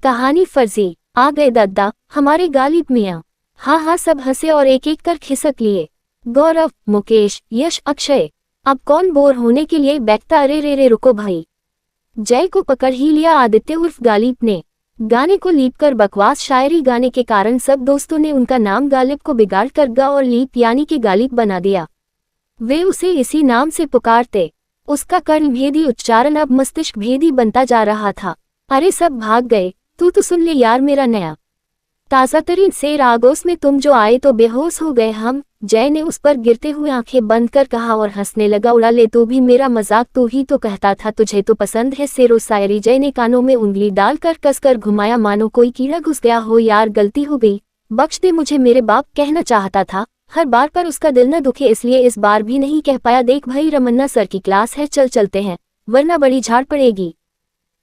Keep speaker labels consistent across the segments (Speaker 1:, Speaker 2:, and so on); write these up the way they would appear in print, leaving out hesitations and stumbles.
Speaker 1: कहानी फर्जी। आ गए दद्दा हमारे गालिब मियाँ। हाँ हाँ सब हंसे और एक एक कर खिसक लिए। गौरव, मुकेश, यश, अक्षय। अब कौन बोर होने के लिए बैठता। अरे रे रे रुको भाई। जय को पकड़ ही लिया आदित्य उर्फ गालिब ने। गाने को लीप कर बकवास शायरी गाने के कारण सब दोस्तों ने उनका नाम गालिब को बिगाड़ कर गा और लीप यानी कि गालिब बना दिया। वे उसे इसी नाम से पुकारते। उसका कर्णभेदी उच्चारण अब मस्तिष्क भेदी बनता जा रहा था। अरे सब भाग गए। तू तो सुन ले यार मेरा नया ताज़ातरीन शेर। आगोश में तुम जो आए तो बेहोश हो गए हम। जय ने उस पर गिरते हुए आंखें बंद कर कहा और हंसने लगा। उड़ा ले तू भी मेरा मजाक, तू ही तो कहता था तुझे तो पसंद है शेरो शायरी। जय ने कानों में उंगली डालकर कसकर घुमाया मानो कोई कीड़ा घुस गया हो। यार गलती हो गई, बख्श दे मुझे, मेरे बाप कहना चाहता था हर बार पर उसका दिल न दुखे इसलिए इस बार भी नहीं कह पाया। देख भाई रमन्ना सर की क्लास है, चल चलते हैं वरना बड़ी झाड़ पड़ेगी।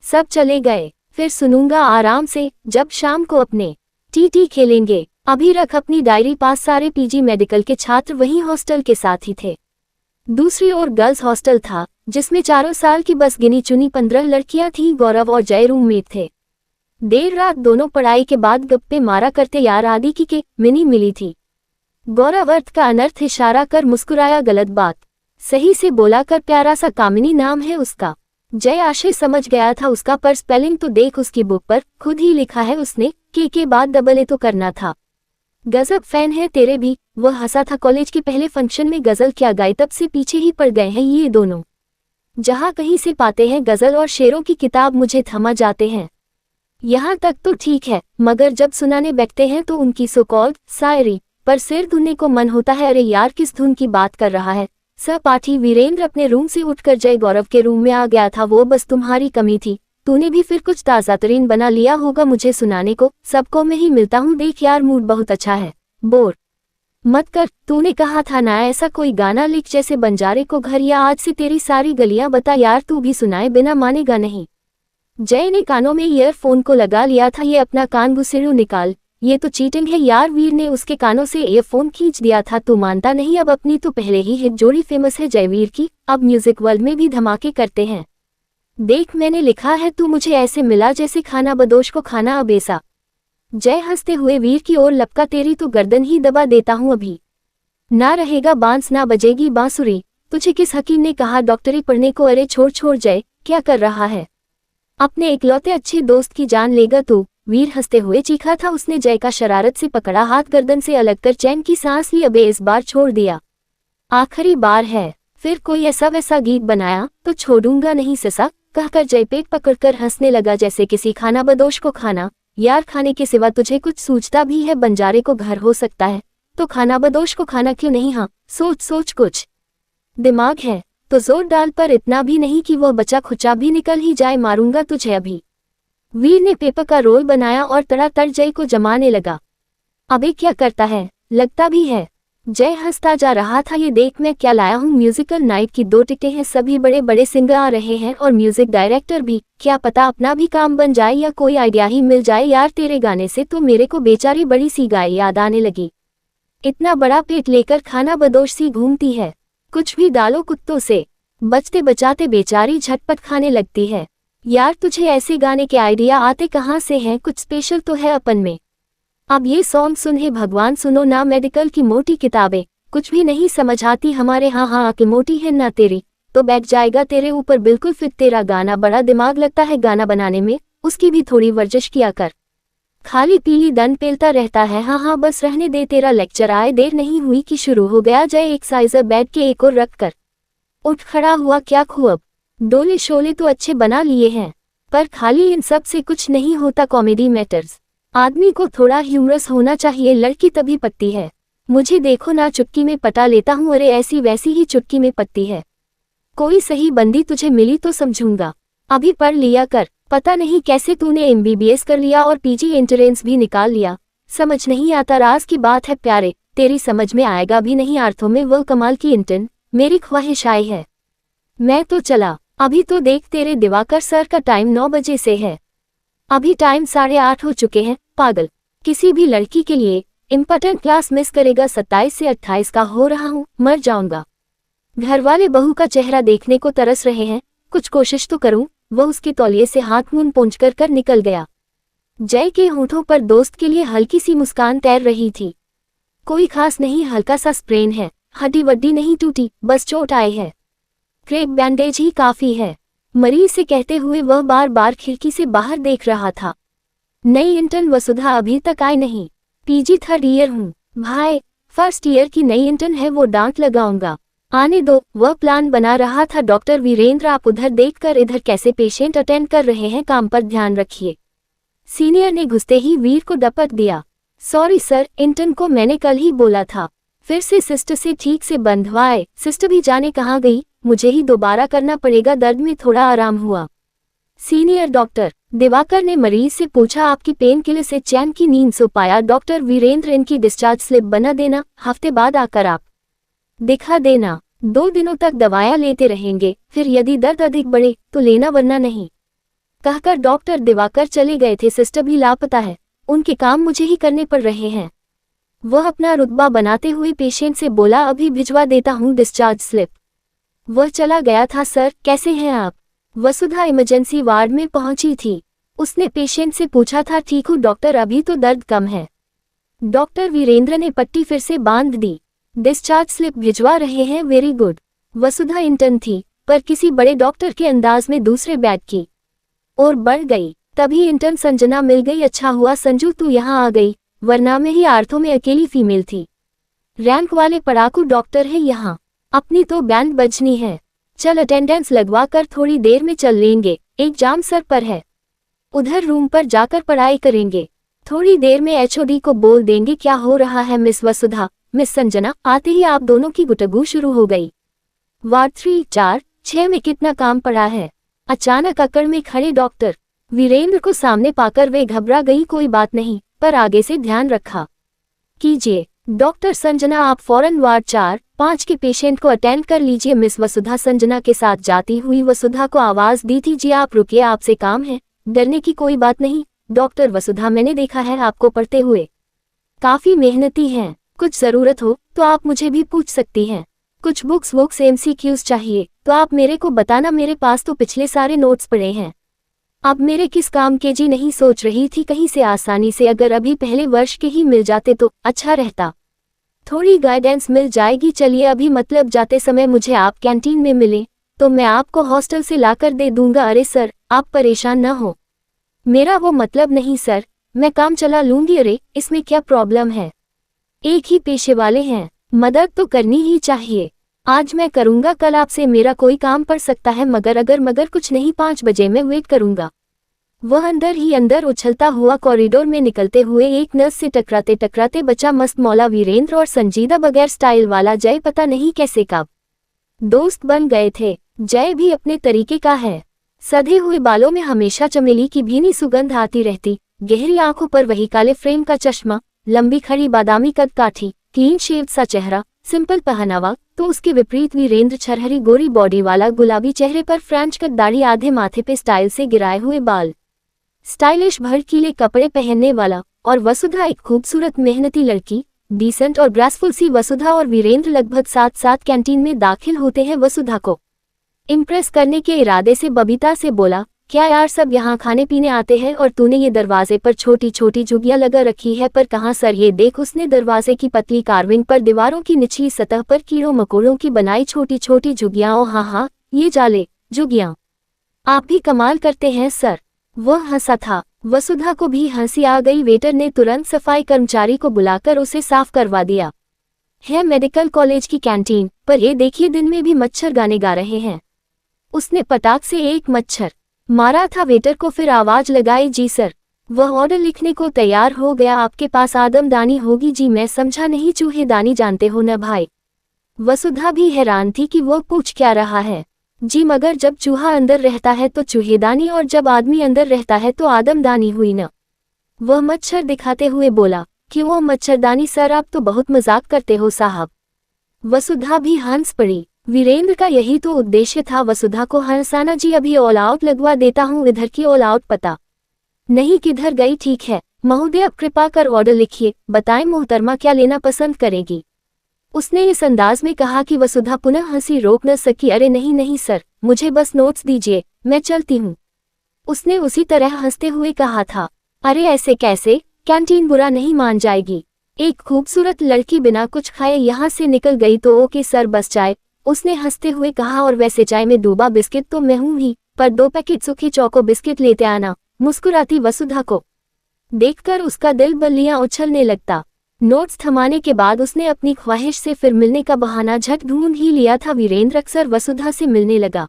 Speaker 1: सब चले गए। फिर सुनूंगा आराम से जब शाम को अपने टीटी खेलेंगे। अभी रख अपनी डायरी पास। सारे पीजी मेडिकल के छात्र वहीं हॉस्टल के साथ ही थे। दूसरी ओर गर्ल्स हॉस्टल था जिसमें चारों साल की बस गिनी चुनी 15 लड़कियां थीं। गौरव और जय रूममेट थे। देर रात दोनों पढ़ाई के बाद गप्पे मारा करते। यार आदि की के मिनी मिली थी। गौरव अर्थ का अनर्थ इशारा कर मुस्कुराया। गलत बात सही से बोला कर, प्यारा सा कामिनी नाम है उसका। जय आशय समझ गया था उसका, पर स्पेलिंग तो देख उसकी बुक पर खुद ही लिखा है उसने। के बाद डबल ए तो करना था। गजब फैन है तेरे भी। वह हंसा था। कॉलेज के पहले फंक्शन में गजल क्या गाई, तब से पीछे ही पड़ गए हैं ये दोनों। जहाँ कहीं से पाते हैं गजल और शेरों की किताब मुझे थमा जाते हैं। यहाँ तक तो ठीक है, मगर जब सुनाने बैठते हैं तो उनकी सो कॉल्ड शायरी पर सिर धुनने को मन होता है। अरे यार किस धुन की बात कर रहा है। सहपाठी वीरेंद्र अपने रूम से उठकर जय गौरव के रूम में आ गया था। वो बस तुम्हारी कमी थी, तूने भी फिर कुछ ताज़ातरीन बना लिया होगा मुझे सुनाने को। सबको मैं ही मिलता हूँ। देख यार मूड बहुत अच्छा है, बोर मत कर। तूने कहा था ना ऐसा कोई गाना लिख जैसे बंजारे को घर या आज से तेरी सारी गलियां। बता यार तू भी सुनाए, बिना मानेगा नहीं। जय ने कानों में ईयरफोन को लगा लिया था। ये अपना कान घुसेड़ू निकाल, ये तो चीटिंग है यार। वीर ने उसके कानों से ईयरफोन खींच दिया था। तू मानता नहीं। अब अपनी तो पहले ही हिट जोड़ी फेमस है जयवीर की, अब म्यूजिक वर्ल्ड में भी धमाके करते हैं। देख मैंने लिखा है, तू मुझे ऐसे मिला जैसे खाना बदोश को खाना अबेसा। जय हंसते हुए वीर की ओर लपका। तेरी तो गर्दन ही दबा देता हूं अभी। ना रहेगा बांस ना बजेगी बांसुरी। तुझे किस हकीम ने कहा डॉक्टरी पढ़ने को। अरे छोड़ छोड़ जय, क्या कर रहा है। अपने इकलौते अच्छे दोस्त की जान लेगा तू। वीर हंसते हुए चीखा था। उसने जय का शरारत से पकड़ा हाथ गर्दन से अलग कर चैन की सांस ली। अबे इस बार छोड़ दिया, आखिरी बार है। फिर कोई ऐसा वैसा गीत बनाया तो छोड़ूंगा नहीं ससा, कहकर जय पेट पकड़कर हंसने लगा जैसे किसी खाना बदोश को खाना। यार खाने के सिवा तुझे कुछ सूझता भी है। बंजारे को घर हो सकता है तो खाना बदोश को खाना क्यों नहीं। हाँ सोच सोच, कुछ दिमाग है तो जोर डाल, पर इतना भी नहीं कि वो बचा खुचा भी निकल ही जाए। मारूंगा तुझे अभी। वीर ने पेपर का रोल बनाया और तड़ातड़ जय को जमाने लगा। अबे क्या करता है, लगता भी है। जय हंसता जा रहा था। ये देख मैं क्या लाया हूँ, म्यूजिकल नाइट की 2 टिकटें हैं। सभी बड़े बड़े सिंगर आ रहे हैं और म्यूजिक डायरेक्टर भी। क्या पता अपना भी काम बन जाए या कोई आइडिया ही मिल जाए। यार तेरे गाने से तो मेरे को बेचारी बड़ी सी गाय याद आने लगी। इतना बड़ा पेट लेकर खाना बदोश सी घूमती है। कुछ भी डालो कुत्तों से, बचते बचाते बेचारी झटपट खाने लगती है। यार तुझे ऐसे गाने के आइडिया आते कहाँ से हैं। कुछ स्पेशल तो है अपन में। अब ये सॉन्ग सुन हे भगवान, सुनो ना मेडिकल की मोटी किताबें कुछ भी नहीं समझ आती हमारे। हाँ हाँ कि मोटी है ना तेरी तो बैठ जाएगा तेरे ऊपर बिल्कुल फिट। तेरा गाना बड़ा दिमाग लगता है गाना बनाने में, उसकी भी थोड़ी वर्जिश किया कर। खाली पीली दन पेलता रहता है। हाँ हाँ बस रहने दे, तेरा लेक्चर आए देर नहीं हुई कि शुरू हो गया। जय एक साइजर बैठ के एक और रख कर उठ खड़ा हुआ। क्या खूब डोले शोले तो अच्छे बना लिए हैं, पर खाली इन सब से कुछ नहीं होता। Comedy matters. आदमी को थोड़ा ह्यूमरस होना चाहिए। लड़की तभी पत्ती है। मुझे देखो ना चुटकी में पटा लेता हूँ। अरे ऐसी वैसी ही चुटकी में पत्ती है। कोई सही बंदी तुझे मिली तो समझूंगा। अभी पढ़ लिया कर। पता नहीं कैसे तूने MBBS कर लिया और PG एंट्रेंस भी निकाल लिया। समझ नहीं आता। राज की बात है प्यारे, तेरी समझ में आएगा भी नहीं। आर्थों में वो कमाल की इंटर्न मेरी ख्वाहिश आई है। मैं तो चला। अभी तो देख तेरे दिवाकर सर का टाइम 9 बजे से है, अभी टाइम 8:30 हो चुके हैं। पागल, किसी भी लड़की के लिए इम्पोर्टेंट क्लास मिस करेगा। 27 से 28 का हो रहा हूँ, मर जाऊंगा। घरवाले बहू का चेहरा देखने को तरस रहे हैं, कुछ कोशिश तो करूं। वो उसके तौलिए से हाथ मुंह पोंछ कर निकल गया। जय के होठों पर दोस्त के लिए हल्की सी मुस्कान तैर रही थी। कोई खास नहीं, हल्का सा स्प्रेन है, हड्डी वड्डी नहीं टूटी, बस चोट आई है, क्रेक बैंडेज ही काफी है, मरीज से कहते हुए वह बार बार खिड़की से बाहर देख रहा था। नई इंटर्न वसुधा अभी तक आई नहीं। पीजी 3rd ईयर हूँ भाई, 1st ईयर की नई इंटर्न है, वो डांट लगाऊंगा, आने दो। वह प्लान बना रहा था। डॉक्टर वीरेंद्र, आप उधर देखकर इधर कैसे पेशेंट अटेंड कर रहे हैं, काम पर ध्यान रखिए। सीनियर ने घुसते ही वीर को दपक दिया। सॉरी सर, इंटर्न को मैंने कल ही बोला था, फिर से सिस्टर से ठीक से बंधवाए। सिस्टर भी जाने कहाँ गई, मुझे ही दोबारा करना पड़ेगा। दर्द में थोड़ा आराम हुआ। सीनियर डॉक्टर दिवाकर ने मरीज से पूछा, आपकी पेन किलर से चैन की नींद सो पाया? डॉक्टर वीरेंद्र, इनकी डिस्चार्ज स्लिप बना देना, हफ्ते बाद आकर आप दिखा देना। 2 दिनों तक दवाएं लेते रहेंगे, फिर यदि दर्द अधिक बढ़े तो लेना, वरना नहीं, कहकर डॉक्टर दिवाकर चले गए थे। सिस्टर भी लापता है, उनके काम मुझे ही करने पड़ रहे हैं। वह अपना रुतबा बनाते हुए पेशेंट से बोला, अभी भिजवा देता हूँ डिस्चार्ज स्लिप। वह चला गया था। सर कैसे हैं आप? वसुधा इमरजेंसी वार्ड में पहुंची थी। उसने पेशेंट से पूछा था, ठीक हूँ डॉक्टर, अभी तो दर्द कम है। डॉक्टर वीरेंद्र ने पट्टी फिर से बांध दी। डिस्चार्ज स्लिप भिजवा रहे हैं, वेरी गुड। वसुधा इंटर्न थी, पर किसी बड़े डॉक्टर के अंदाज में दूसरे बेड की और बढ़ गई। तभी इंटर्न संजना मिल गई। अच्छा हुआ संजू तू यहाँ आ गई, वरना में ही आर्थो में अकेली फीमेल थी। रैंक वाले पढ़ाकू डॉक्टर है यहाँ, अपनी तो बैंड बजनी है। चल अटेंडेंस लगवा कर थोड़ी देर में चल लेंगे, एग्जाम सर पर है। उधर रूम पर जाकर पढ़ाई करेंगे, थोड़ी देर में एचओडी को बोल देंगे क्या हो रहा है। मिस वसुधा, मिस संजना, आते ही आप दोनों की गुटगू शुरू हो गई। वार्ड 3, 4, 6 में कितना काम पड़ा है? अचानक अकड़ में खड़े डॉक्टर वीरेंद्र को सामने पाकर वे घबरा गई। कोई बात नहीं, पर आगे से ध्यान रखा कीजिए। डॉक्टर संजना, आप फौरन वार्ड 4, 5 के पेशेंट को अटेंड कर लीजिए। मिस वसुधा संजना के साथ जाती हुई वसुधा को आवाज दी थी, जी आप रुकिए, आपसे काम है। डरने की कोई बात नहीं डॉक्टर वसुधा, मैंने देखा है आपको पढ़ते हुए, काफी मेहनती हैं। कुछ जरूरत हो तो आप मुझे भी पूछ सकती हैं। कुछ बुक्स MCQs चाहिए तो आप मेरे को बताना, मेरे पास तो पिछले सारे नोट्स पड़े हैं। अब मेरे किस काम के जी नहीं सोच रही थी, कहीं से आसानी से अगर अभी पहले वर्ष के ही मिल जाते तो अच्छा रहता, थोड़ी गाइडेंस मिल जाएगी। चलिए अभी मतलब जाते समय मुझे आप कैंटीन में मिले तो मैं आपको हॉस्टल से लाकर दे दूंगा। अरे सर आप परेशान न हो, मेरा वो मतलब नहीं सर, मैं काम चला लूंगी। अरे इसमें क्या प्रॉब्लम है, एक ही पेशे वाले हैं, मदद तो करनी ही चाहिए। आज मैं करूंगा, कल आपसे मेरा कोई काम पड़ सकता है, मगर कुछ नहीं, 5 बजे मैं वेट करूंगा। वह अंदर ही अंदर उछलता हुआ कॉरिडोर में निकलते हुए एक नर्स से टकराते टकराते बचा। मस्त मौला वीरेंद्र और संजीदा बगैर स्टाइल वाला जय पता नहीं कैसे कब दोस्त बन गए थे। जय भी अपने तरीके का है, सधे हुए बालों में हमेशा चमेली की भीनी सुगंध आती रहती, गहरी आंखों पर वही काले फ्रेम का चश्मा, लंबी खड़ी बादामी कद काठी, क्लीन शेव्ड सा चेहरा, सिंपल पहनावा। तो उसके विपरीत वीरेंद्र छरहरी गोरी बॉडी वाला, गुलाबी चेहरे पर फ्रेंच कट दाढ़ी, आधे माथे पे स्टाइल से गिराए हुए बाल, स्टाइलिश भड़कीले कपड़े पहनने वाला। और वसुधा एक खूबसूरत मेहनती लड़की, डिसेंट और ग्रेसफुल सी। वसुधा और वीरेंद्र लगभग साथ साथ कैंटीन में दाखिल होते हैं। वसुधा को इम्प्रेस करने के इरादे से बबीता से बोला, क्या यार सब यहाँ खाने पीने आते हैं और तूने ये दरवाजे पर छोटी छोटी झुग्गियां लगा रखी है? पर कहाँ सर, ये देख। उसने दरवाजे की पतली कार्विंग पर दीवारों की निचली सतह पर कीड़ों मकोड़ों की बनाई छोटी छोटी झुग्गियां। ओ हाँ, ये जाले झुग्गियां, आप भी कमाल करते हैं सर। वह हंसा था। वसुधा को भी हंसी आ गई। वेटर ने तुरंत सफाई कर्मचारी को बुलाकर उसे साफ करवा दिया। है मेडिकल कॉलेज की कैंटीन, पर ये देखिए दिन में भी मच्छर गाने गा रहे हैं। उसने पटाख से एक मच्छर मारा था वेटर को, फिर आवाज लगाई, जी सर। वह ऑर्डर लिखने को तैयार हो गया। आपके पास आदमदानी होगी? जी मैं समझा नहीं, चूहेदानी जानते हो न भाई? वसुधा भी हैरान थी कि वह पूछ क्या रहा है। जी मगर जब चूहा अंदर रहता है तो चूहेदानी, और जब आदमी अंदर रहता है तो आदमदानी हुई न? वह मच्छर दिखाते हुए बोला। क्यों मच्छरदानी सर, आप तो बहुत मजाक करते हो साहब। वसुधा भी हंस पड़ी। वीरेंद्र का यही तो उद्देश्य था, वसुधा को हंसाना। जी अभी ऑल आउट लगवा देता हूँ। इधर की ऑल आउट पता नहीं किधर गई। ठीक है महोदय, अब कृपा कर ऑर्डर लिखिए। बताएं मोहतरमा क्या लेना पसंद करेगी? उसने इस अंदाज में कहा कि वसुधा पुनः हंसी रोक न सकी। अरे नहीं नहीं सर, मुझे बस नोट्स दीजिए, मैं चलती हूँ। उसने उसी तरह हंसते हुए कहा था। अरे ऐसे कैसे, कैंटीन बुरा नहीं मान जाएगी। एक खूबसूरत लड़की बिना कुछ खाए यहाँ से निकल गई तो ओके सर बस चाय, उसने हंसते हुए कहा, और वैसे चाय में डूबा बिस्किट तो मैं हूं ही, पर 2 पैकेट सूखी चौको बिस्किट लेते आना। मुस्कुराती वसुधा को देखकर उसका दिल बल्लियां उछलने लगता। नोट्स थमाने के बाद उसने अपनी ख्वाहिश से फिर मिलने का बहाना झट ढूंढ ही लिया था। वीरेंद्र अक्सर वसुधा से मिलने लगा।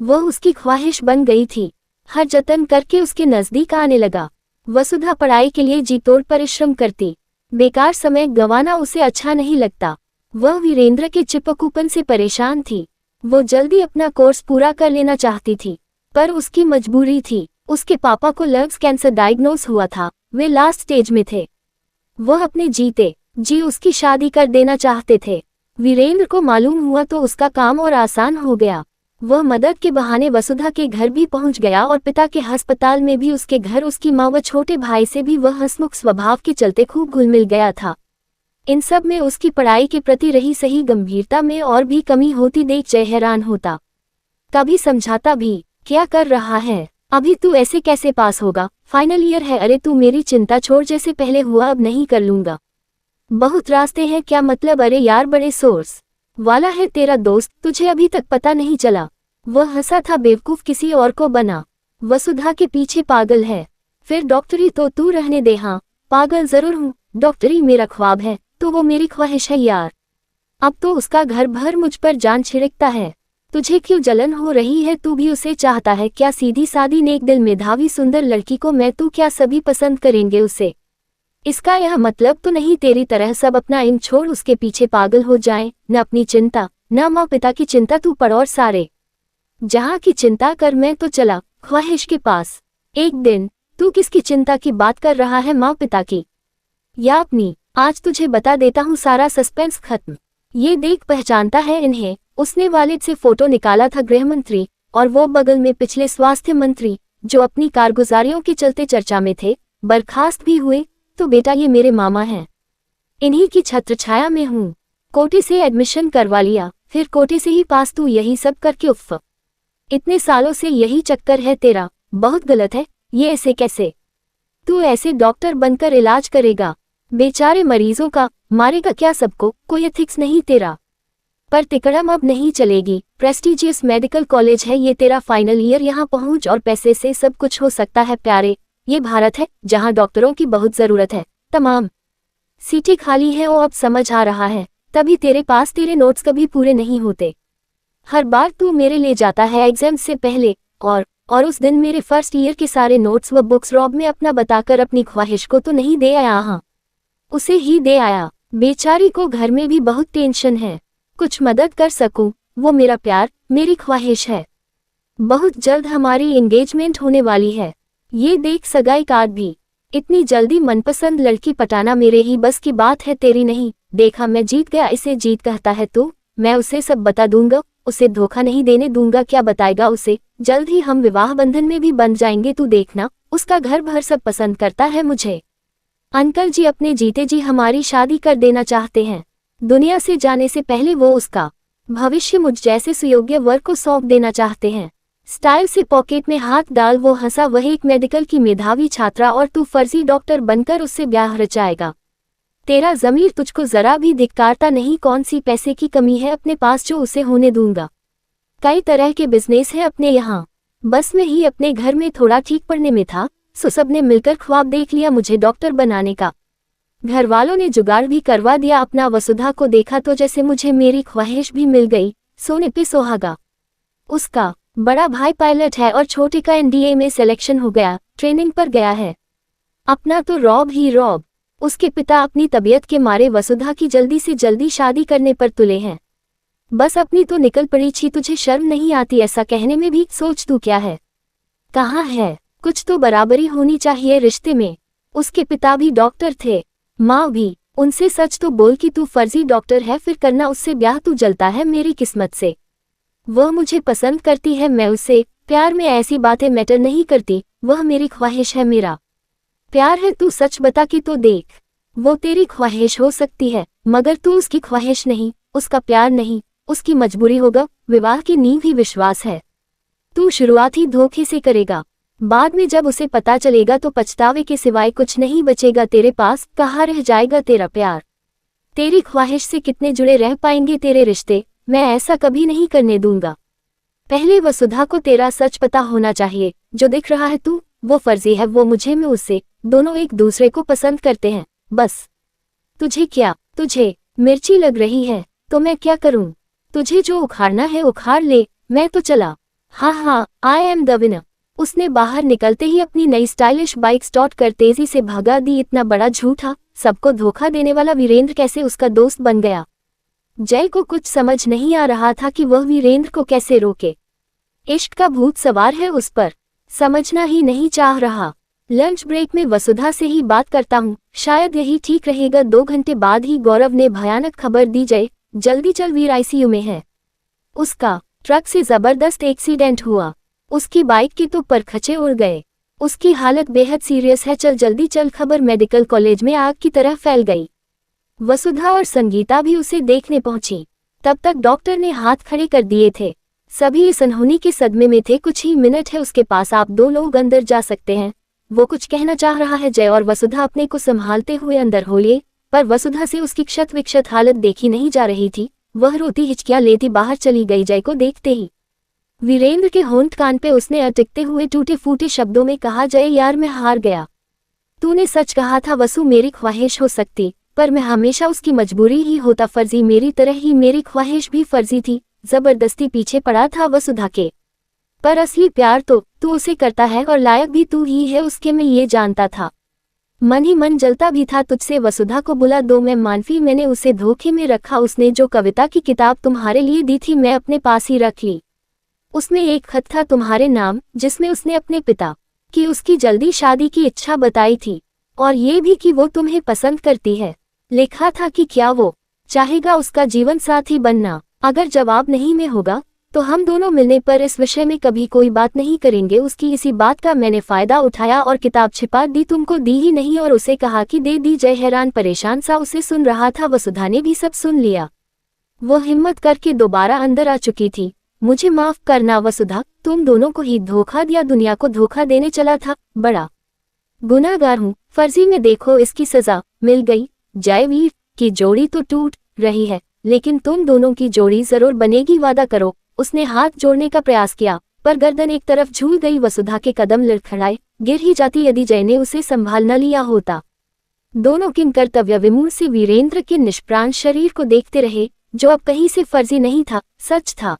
Speaker 1: वह उसकी ख्वाहिश बन गई थी। हर जतन करके उसके नजदीक आने लगा। वसुधा पढ़ाई के लिए जी तोड़ परिश्रम करती। बेकार समय गंवाना उसे अच्छा नहीं लगता। वह वीरेंद्र के चिपकूपन से परेशान थी। वो जल्दी अपना कोर्स पूरा कर लेना चाहती थी, पर उसकी मजबूरी थी। उसके पापा को लंग्स कैंसर डायग्नोस हुआ था। वे लास्ट स्टेज में थे। वह अपने जीते जी उसकी शादी कर देना चाहते थे। वीरेंद्र को मालूम हुआ तो उसका काम और आसान हो गया। वह मदद के बहाने वसुधा के घर भी पहुंच गया और पिता के अस्पताल में भी उसके घर उसकी माँ व छोटे भाई से भी वह हंसमुख स्वभाव के चलते खूब घुल मिल गया था। इन सब में उसकी पढ़ाई के प्रति रही सही गंभीरता में और भी कमी होती देख जय हैरान होता। कभी समझाता भी, क्या कर रहा है, अभी तू ऐसे कैसे पास होगा, फाइनल ईयर है। अरे तू मेरी चिंता छोड़, जैसे पहले हुआ अब नहीं कर लूंगा। बहुत रास्ते हैं, क्या मतलब। अरे यार बड़े सोर्स वाला है तेरा दोस्त, तुझे अभी तक पता नहीं चला। वह हंसा था, बेवकूफ किसी और को बना। वसुधा के पीछे पागल है, फिर डॉक्टरी तो तू रहने दे। हाँ पागल जरूर हूँ, डॉक्टरी मेरा ख्वाब है तो वो मेरी ख्वाहिश है यार। अब तो उसका घर भर मुझ पर जान छिड़कता है। तुझे क्यों जलन हो रही है, तू भी उसे चाहता है क्या। सीधी सादी नेक दिल मेधावी सुंदर लड़की को मैं तू क्या सभी पसंद करेंगे उसे। इसका यह मतलब तो नहीं तेरी तरह सब अपना इन छोड़ उसके पीछे पागल हो जाएं। न अपनी चिंता न माँ पिता की चिंता, तू पढ़ और सारे जहाँ की चिंता कर। मैं तो चला ख्वाहिश के पास। एक दिन तू किसकी चिंता की बात कर रहा है, माँ पिता की या अपनी। आज तुझे बता देता हूँ, सारा सस्पेंस खत्म। ये देख पहचानता है इन्हें। उसने वालिद से फोटो निकाला था, गृह मंत्री, और वो बगल में पिछले स्वास्थ्य मंत्री जो अपनी कारगुजारियों के चलते चर्चा में थे, बर्खास्त भी हुए। तो बेटा ये मेरे मामा हैं, इन्हीं की छत्रछाया में हूँ। कोटे से एडमिशन करवा लिया, फिर कोटे से ही पास। तू यही सब करके उफ, इतने सालों से यही चक्कर है तेरा। बहुत गलत है ये, ऐसे कैसे। तू ऐसे डॉक्टर बनकर इलाज करेगा, बेचारे मरीजों का, मारेगा क्या सबको। कोई एथिक्स नहीं तेरा। पर तिकड़म अब नहीं चलेगी। प्रेस्टीजियस मेडिकल कॉलेज है ये तेरा, फाइनल ईयर यहाँ पहुंच और पैसे से सब कुछ हो सकता है प्यारे। ये भारत है जहाँ डॉक्टरों की बहुत जरूरत है। तमाम सीटें खाली हैं, वो अब समझ आ रहा है। तभी तेरे पास तेरे नोट्स कभी पूरे नहीं होते। हर बार तू मेरे ले जाता है एग्जाम से पहले, और उस दिन मेरे फर्स्ट ईयर के सारे नोट्स व बुक्स रॉब में अपना बताकर अपनी ख्वाहिश को तो नहीं दे आया। हाँ उसे ही दे आया। बेचारी को घर में भी बहुत टेंशन है। कुछ मदद कर सकूं, वो मेरा प्यार मेरी ख्वाहिश है। बहुत जल्द हमारी एंगेजमेंट होने वाली है। ये देख सगाई कार्ड भी। इतनी जल्दी मनपसंद लड़की पटाना मेरे ही बस की बात है, तेरी नहीं। देखा मैं जीत गया, इसे जीत कहता है तू। मैं उसे सब बता दूंगा, उसे धोखा नहीं देने दूंगा। क्या बताएगा उसे, जल्द ही हम विवाह बंधन में भी बंध जाएंगे। तू देखना, उसका घर भर सब पसंद करता है मुझे। अंकल जी अपने जीते जी हमारी शादी कर देना चाहते हैं। दुनिया से जाने से पहले वो उसका भविष्य मुझ जैसे सुयोग्य वर को सौंप देना चाहते हैं। स्टाइल से पॉकेट में हाथ डाल वो हंसा, वह एक मेडिकल की मेधावी छात्रा और तू फर्जी डॉक्टर बनकर उससे ब्याह रचाएगा। तेरा ज़मीर तुझको जरा भी धिक्कारता नहीं। कौन सी पैसे की कमी है अपने पास जो उसे होने दूंगा। कई तरह के बिजनेस है अपने यहाँ, बस में ही अपने घर में थोड़ा ठीक पड़ने में था, सो सबने मिलकर ख्वाब देख लिया मुझे डॉक्टर बनाने का। घर वालों ने जुगाड़ भी करवा दिया अपना। वसुधा को देखा तो जैसे मुझे मेरी ख्वाहिश भी मिल गई। सोने पे सुहागा। उसका बड़ा भाई पायलट है और छोटे का एनडीए में सिलेक्शन हो गया, ट्रेनिंग पर गया है। अपना तो रॉब ही रॉब। उसके पिता अपनी तबीयत के मारे वसुधा की जल्दी से जल्दी शादी करने पर तुले हैं। बस अपनी तो निकल पड़ी। छी तुझे शर्म नहीं आती ऐसा कहने में भी। सोच तू क्या है, कहाँ है। कुछ तो बराबरी होनी चाहिए रिश्ते में। उसके पिता भी डॉक्टर थे, माँ भी। उनसे सच तो बोल कि तू फर्जी डॉक्टर है, फिर करना उससे ब्याह। तू जलता है मेरी किस्मत से। वह मुझे पसंद करती है, मैं उससे। प्यार में ऐसी बातें मैटर नहीं करती। वह मेरी ख्वाहिश है, मेरा प्यार है। तू सच बता कि तो देख, वो तेरी ख्वाहिश हो सकती है मगर तू उसकी ख्वाहिश नहीं, उसका प्यार नहीं, उसकी मजबूरी होगा। विवाह की नींव ही विश्वास है। तू शुरुआत ही धोखे से करेगा। बाद में जब उसे पता चलेगा तो पछतावे के सिवाय कुछ नहीं बचेगा तेरे पास। कहाँ रह जाएगा तेरा प्यार, तेरी ख्वाहिश से कितने जुड़े रह पाएंगे तेरे रिश्ते। मैं ऐसा कभी नहीं करने दूंगा। पहले वसुधा को तेरा सच पता होना चाहिए। जो दिख रहा है तू, वो फर्जी है। वो मुझे, मैं उससे, दोनों एक दूसरे को पसंद करते हैं बस। तुझे क्या, तुझे मिर्ची लग रही है तो मैं क्या करूं? तुझे जो उखाड़ना है उखाड़ ले, मैं तो चला। हाँ, आई एम द विनर। उसने बाहर निकलते ही अपनी नई स्टाइलिश बाइक स्टार्ट कर तेजी से भगा दी। इतना बड़ा झूठा, सबको धोखा देने वाला वीरेंद्र कैसे उसका दोस्त बन गया? जय को कुछ समझ नहीं आ रहा था कि वह वीरेंद्र को कैसे रोके। इश्क का भूत सवार है उस पर, समझना ही नहीं चाह रहा। लंच ब्रेक में वसुधा से ही बात करता हूँ, शायद यही ठीक रहेगा। 2 घंटे बाद ही गौरव ने भयानक खबर दी, जय जल्दी चल, वीर आईसीयू में है। उसका ट्रक से जबरदस्त एक्सीडेंट हुआ, उसकी बाइक के तो परखचे उड़ गए, उसकी हालत बेहद सीरियस है, चल जल्दी चल। खबर मेडिकल कॉलेज में आग की तरह फैल गई। वसुधा और संगीता भी उसे देखने पहुंची। तब तक डॉक्टर ने हाथ खड़े कर दिए थे। सभी इस अनहोनी के सदमे में थे। कुछ ही मिनट है उसके पास, आप 2 लोग अंदर जा सकते हैं। वो कुछ कहना चाह रहा है। जय और वसुधा अपने को संभालते हुए अंदर हो लिए, पर वसुधा से उसकी क्षत विक्षत हालत देखी नहीं जा रही थी। वह रोती हिचकियां लेती बाहर चली गई। जय को देखते ही वीरेंद्र के होंठ कान पे उसने अटकते हुए टूटे फूटे शब्दों में कहा, जय यार मैं हार गया। तूने सच कहा था वसु, मेरी ख्वाहिश हो सकती, पर मैं हमेशा उसकी मजबूरी ही होता। फर्जी मेरी तरह ही मेरी ख्वाहिश भी फर्जी थी। जबरदस्ती पीछे पड़ा था वसुधा के, पर असली प्यार तो तू उसे करता है और लायक भी तू ही है उसके, मैं ये जानता था। मन ही मन जलता भी था तुझसे। वसुधा को बुला दो, मैं मानफी, मैंने उसे धोखे में रखा। उसने जो कविता की किताब तुम्हारे लिए दी थी मैं अपने पास ही रख ली। उसमें एक खत था तुम्हारे नाम, जिसमें उसने अपने पिता की उसकी जल्दी शादी की इच्छा बताई थी, और ये भी कि वो तुम्हें पसंद करती है। लिखा था कि क्या वो चाहेगा उसका जीवन साथी बनना। अगर जवाब नहीं में होगा तो हम दोनों मिलने पर इस विषय में कभी कोई बात नहीं करेंगे। उसकी इसी बात का मैंने फायदा उठाया और किताब छिपा दी, तुमको दी ही नहीं और उसे कहा कि दे दी। जय हैरान परेशान सा उसे सुन रहा था। वसुधा ने भी सब सुन लिया। वो हिम्मत करके दोबारा अंदर आ चुकी थी। मुझे माफ करना वसुधा, तुम दोनों को ही धोखा दिया, दुनिया को धोखा देने चला था। बड़ा गुनाहगार हूँ। फर्जी में देखो इसकी सजा मिल गई। जय वीर की जोड़ी तो टूट रही है, लेकिन तुम दोनों की जोड़ी जरूर बनेगी, वादा करो। उसने हाथ जोड़ने का प्रयास किया, पर गर्दन एक तरफ झूल गई। वसुधा के कदम लड़खड़ाए, गिर ही जाती यदि जय ने उसे संभाल न लिया होता। दोनों किन कर्तव्य विमूढ़ से वीरेंद्र के निष्प्राण शरीर को देखते रहे, जो अब कहीं से फर्जी नहीं था, सच था।